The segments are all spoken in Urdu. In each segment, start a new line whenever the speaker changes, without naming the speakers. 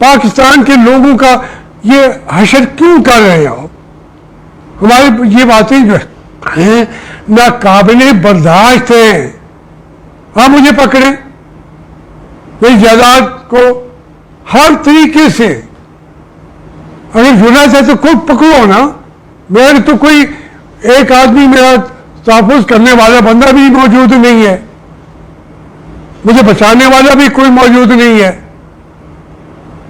پاکستان کے لوگوں کا یہ حشر کیوں کر رہے ہو؟ ہماری یہ باتیں جو ہیں ناقابل برداشت ہیں. آپ مجھے پکڑیں، میری جائیداد کو ہر طریقے سے اگر جڑنا چاہے تو خود پکڑو نا. میرے تو کوئی ایک آدمی میرا تحفظ کرنے والا بندہ بھی موجود نہیں ہے، مجھے بچانے والا بھی کوئی موجود نہیں ہے.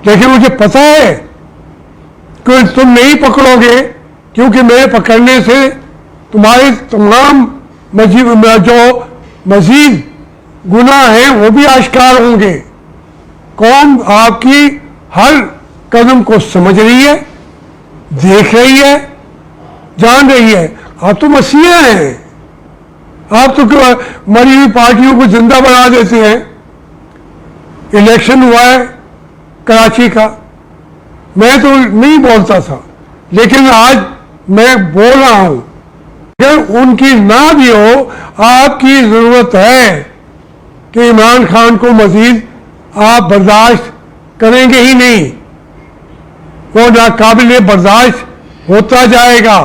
لیکن مجھے پتا ہے کہ تم نہیں پکڑو گے، کیونکہ میرے پکڑنے سے تمہارے تمام جو مزید گناہ ہیں وہ بھی آشکار ہوں گے. قوم آپ کی ہر قدم کو سمجھ رہی ہے، دیکھ رہی ہے، جان رہی ہے. آپ تو مسیح ہیں، آپ تو مری ہوئی پارٹیوں کو زندہ بنا دیتے ہیں. الیکشن ہوا ہے کراچی کا، میں تو نہیں بولتا تھا، لیکن آج میں بول رہا ہوں کہ ان کی نہ بھی ہو، آپ کی ضرورت ہے کہ عمران خان کو مزید آپ برداشت کریں گے ہی نہیں، وہ ناقابل برداشت ہوتا جائے گا.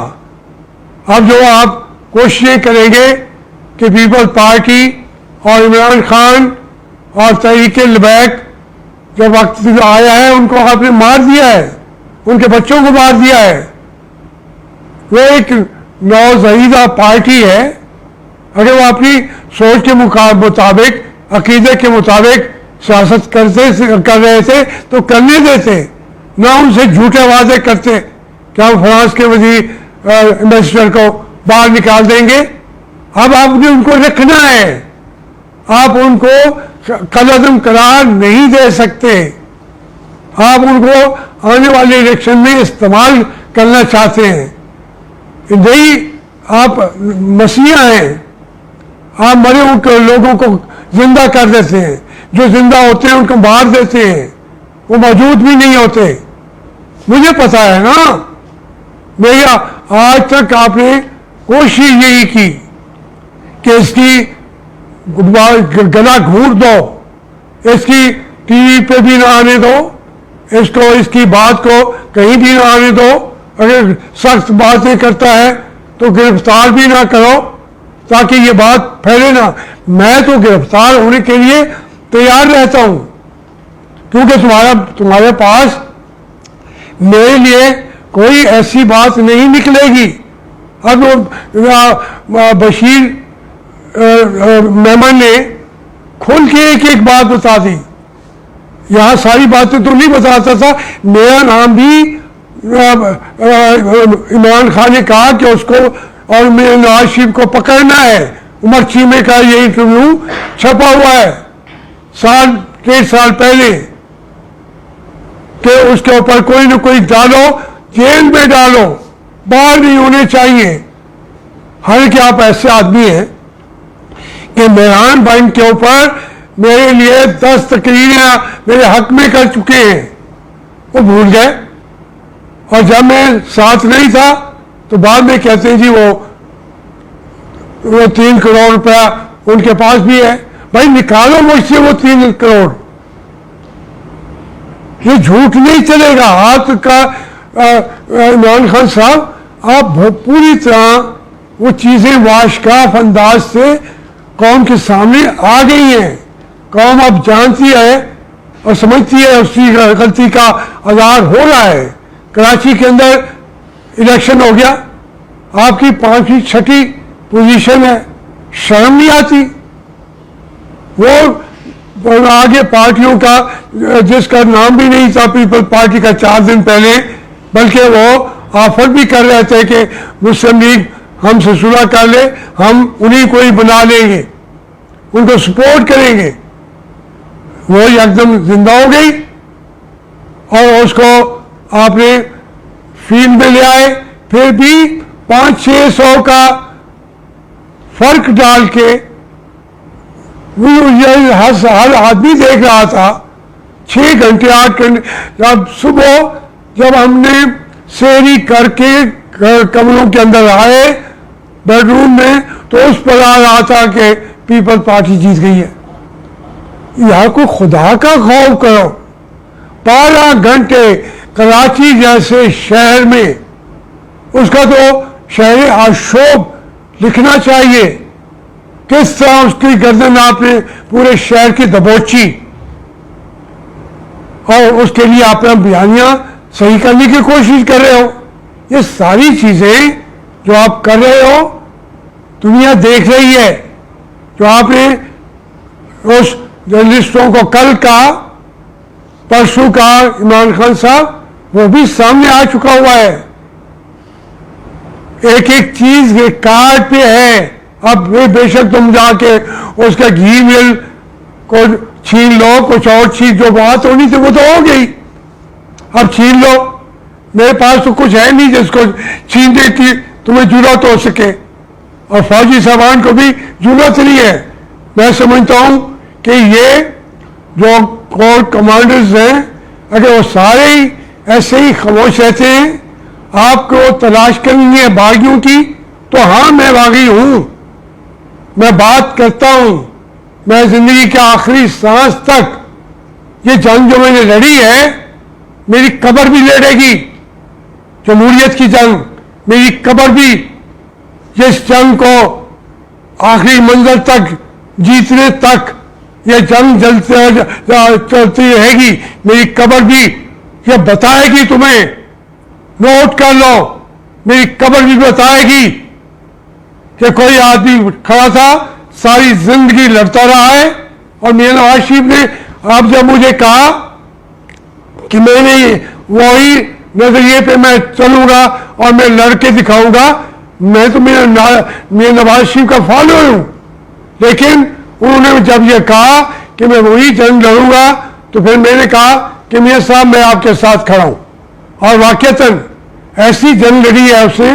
اب جو آپ کوششیں کریں گے کہ پیپل پارٹی اور عمران خان اور تحریک لبیک جو وقت آیا ہے ان کو آپ نے مار دیا ہے، ان کے بچوں کو مار دیا ہے. وہ ایک نوزائیدہ پارٹی ہے، اگر وہ اپنی سوچ کے مطابق، عقیدے کے مطابق سیاست کر رہے تھے تو کرنے دیتے، نہ ان سے جھوٹے وعدے کرتے کہ ہم فرانس کے وزیر ایمبیسڈر کو باہر نکال دیں گے. اب آپ نے ان کو رکھنا ہے، آپ ان کو قلعظم قرار نہیں دے سکتے. آپ ان کو آنے والے الیکشن میں استعمال کرنا چاہتے ہیں. نہیں، آپ مسیح ہیں، آپ مرے ہوئے لوگوں کو زندہ کر دیتے ہیں، جو زندہ ہوتے ہیں ان کو مار دیتے ہیں، وہ موجود بھی نہیں ہوتے. مجھے پتا ہے نا، بھیا آج تک آپ نے کوشش یہی کی کہ اس کی گلا گھونٹ دو، اس کی ٹی وی پہ بھی نہ آنے دو، اس کی بات کو کہیں بھی نہ آنے دو. اگر سخت باتیں کرتا ہے تو گرفتار بھی نہ کرو تاکہ یہ بات پھیلے نہ. میں تو گرفتار ہونے کے لیے تیار رہتا ہوں، کیونکہ تمہارے پاس میرے لیے کوئی ایسی بات نہیں نکلے گی. اب بشیر میمن نے کھل کے ایک بات بتا دی، یہاں ساری باتیں تو نہیں بتاتا تھا. میرا نام بھی عمران خان نے کہا کہ اس کو اور میرے نواز شریف کو پکڑنا ہے. عمر چیمے کا یہ انٹرویو چھپا ہوا ہے 1.5 سال پہلے کہ اس کے اوپر کوئی نہ کوئی ڈالو، جیل میں ڈالو، باہر نہیں ہونے چاہیے. حالانکہ آپ ایسے آدمی ہیں کہ میران بہن کے اوپر میرے لیے 10 تقریریں میرے حق میں کر چکے ہیں، وہ بھول گئے. اور جب میں ساتھ نہیں تھا تو بعد میں کہتے ہیں جی وہ 3 کروڑ روپیہ ان کے پاس بھی ہے. بھائی نکالو مجھ سے وہ 3 کروڑ. یہ جھوٹ نہیں چلے گا. آپ کا عمران خان صاحب، آپ پوری طرح وہ چیزیں واشکاف انداز سے قوم کے سامنے آ گئی ہیں. قوم اب جانتی ہے اور سمجھتی ہے اس کی غلطی کا اظہار ہو رہا ہے. کراچی کے اندر الیکشن ہو گیا، آپ کی 5ویں 6ٹھی پوزیشن ہے، شرم نہیں آتی؟ وہ آگے پارٹیوں کا جس کا نام بھی نہیں تھا پیپل پارٹی کا 4 دن پہلے، بلکہ وہ آفر بھی کر رہے تھے کہ مسلم لیگ ہم سے صلح کر لے، ہم انہیں کو ہی بنا لیں گے، ان کو سپورٹ کریں گے. وہ یکدم زندہ ہو گئی اور اس کو آپ نے فیلڈ میں لے آئے. پھر بھی 500-600 کا فرق ڈال کے ہر آدمی دیکھ رہا تھا. 6 گھنٹے 8 گھنٹے جب صبح جب ہم نے سیری کر کے کمروں کے اندر آئے بیڈ روم میں تو اس پر آ رہا تھا کہ پیپل پارٹی جیت گئی ہے. یہاں کو خدا کا خوف کرو. 12 گھنٹے کراچی جیسے شہر میں، اس کا تو شہر آشوب لکھنا چاہیے، کس طرح اس کی گردن آپ نے پورے شہر کی دبوچی، اور اس کے لیے آپ نے بیانیاں صحیح کرنے کی کوشش کر رہے ہو. یہ ساری چیزیں جو آپ کر رہے ہو دنیا دیکھ رہی ہے. جو آپ نے اس جرنلسٹوں کو کل کا پرسوں کا عمران خان صاحب، وہ بھی سامنے آ چکا ہوا ہے. ایک ایک چیز یہ کارڈ پہ ہے. اب بے شک تم جا کے اس کا گھی مل کو چھین لو، کچھ اور چیز جو بات ہونی تھی وہ تو ہو گئی، اب چھین لو. میرے پاس تو کچھ ہے نہیں جس کو چھیننے کی تمہیں ضرورت ہو سکے، اور فوجی صاحبان کو بھی ضرورت نہیں ہے. میں سمجھتا ہوں کہ یہ جو کور کمانڈرز ہیں، اگر وہ سارے ہی ایسے ہی خاموش رہتے ہیں، آپ کو تلاش کرنی ہے باغیوں کی، تو ہاں میں باغی ہوں، میں بات کرتا ہوں. میں زندگی کے آخری سانس تک یہ جنگ جو میں نے لڑی ہے، میری قبر بھی لڑے گی. جمہوریت کی جنگ، میری قبر بھی جس جنگ کو آخری منزل تک جیتنے تک یہ جنگ چلتی رہے گی، میری قبر بھی یہ بتائے گی. تمہیں نوٹ کر لو، میری قبر بھی بتائے گی کہ کوئی آدمی کھڑا تھا، ساری زندگی لڑتا رہا ہے. اور میاں نواز شریف نے اب جب مجھے کہا کہ میں نے وہی نظریے پہ میں چلوں گا اور میں لڑ کے دکھاؤں گا، میں تو میاں نواز شریف کا فالوور ہوں. لیکن انہوں نے جب یہ کہا کہ میں وہی جنگ لڑوں گا، تو پھر میں نے کہا کہ میاں صاحب میں آپ کے ساتھ کھڑا ہوں. اور واقعتاً ایسی جنگ لڑی ہے اس نے،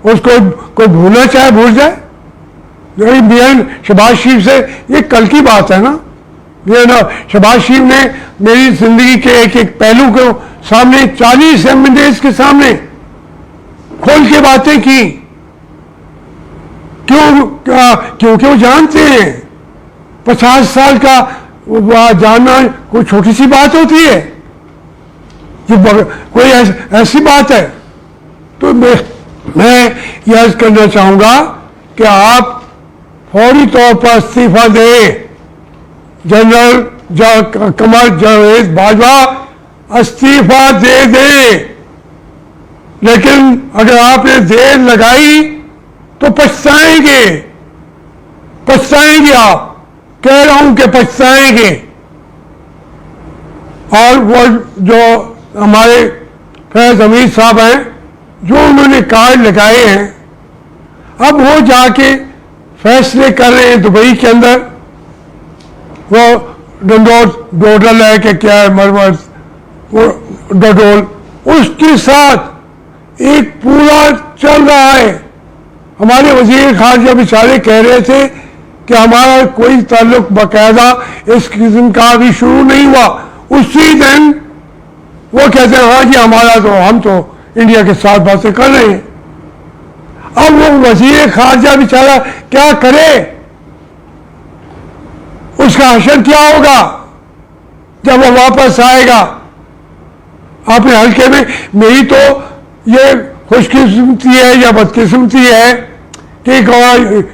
اس کو کوئی بھولنا چاہے بھول جائے. میاں شہباز شریف سے یہ کل کی بات ہے نا. میاں شہباز شریف نے میری زندگی کے ایک ایک پہلو کو سامنے 40 MNAs کے سامنے کھول کے باتیں کی. کیونکہ وہ جانتے ہیں 50 سال کا جاننا کوئی چھوٹی سی بات ہوتی ہے، یہ کوئی ایسی بات ہے. تو میں یہ عرض کرنا چاہوں گا کہ آپ فوری طور پر استعفیٰ دیں. جنرل قمر جاوید باجوہ استعفیٰ دے دیں. لیکن اگر آپ نے دیر لگائی تو پچھتائیں گے، پچھتائیں گے. آپ کہہ رہا ہوں کہ پچھتائیں گے. اور وہ جو ہمارے فیض حمید صاحب ہیں، جو انہوں نے کارڈ لگائے ہیں، اب وہ جا کے فیصلے کر رہے ہیں دبئی کے اندر. وہ ڈوڈل ہے کہ کیا ہے، مرمز وہ ڈوڈول، اس کے ساتھ ایک پورا چل رہا ہے. ہمارے وزیر خارجہ بیچارے کہہ رہے تھے کہ ہمارا کوئی تعلق باقاعدہ اس قسم کا ابھی شروع نہیں ہوا. اسی دن وہ کہتے ہیں ہاں جی ہمارا تو، ہم تو انڈیا کے ساتھ باتیں کر رہے ہیں. اب وہ وزیر خارجہ بیچارہ کیا کرے؟ اس کا حشر کیا ہوگا جب وہ واپس آئے گا اپنے حلقے میں؟ میری تو یہ خوش قسمتی ہے یا بدقسمتی ہے کہ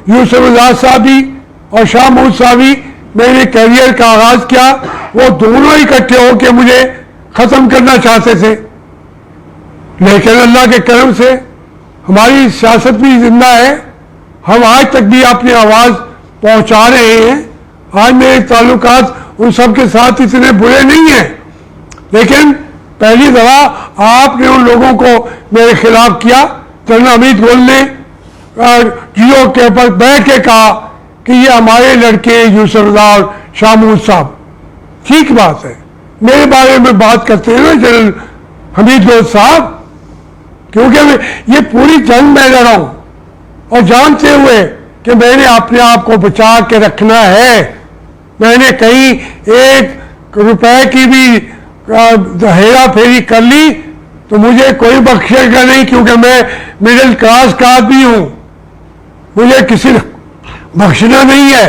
یوسف اللہ صاحب بھی اور شاہ محمود صاحب بھی، میں نے کیریئر کا آغاز کیا، وہ دونوں اکٹھے ہو کے مجھے ختم کرنا چاہتے تھے. لیکن اللہ کے کرم سے ہماری سیاست بھی زندہ ہے. ہم آج تک بھی اپنی آواز پہنچا رہے ہیں. آج میرے تعلقات ان سب کے ساتھ اتنے برے نہیں ہیں، لیکن پہلی دفعہ آپ نے ان لوگوں کو میرے خلاف کیا. جنرل حمید گل نے جیو کے اوپر بیٹھ کے کہا کہ یہ ہمارے لڑکے یوسف اللہ اور شاہ محمود صاحب. ٹھیک بات ہے، میرے بارے میں بات کرتے ہیں نا جنرل حمید گل صاحب، کیونکہ یہ پوری جنگ میں لڑا ہوں اور جانتے ہوئے کہ میں نے اپنے آپ کو بچا کے رکھنا ہے. میں نے کہیں 1 روپے کی بھی ہیرا پھیری کر لی تو مجھے کوئی بخشے گا نہیں، کیونکہ میں مڈل کلاس کا آدمی ہوں. مجھے کسی نے بخشنا نہیں ہے.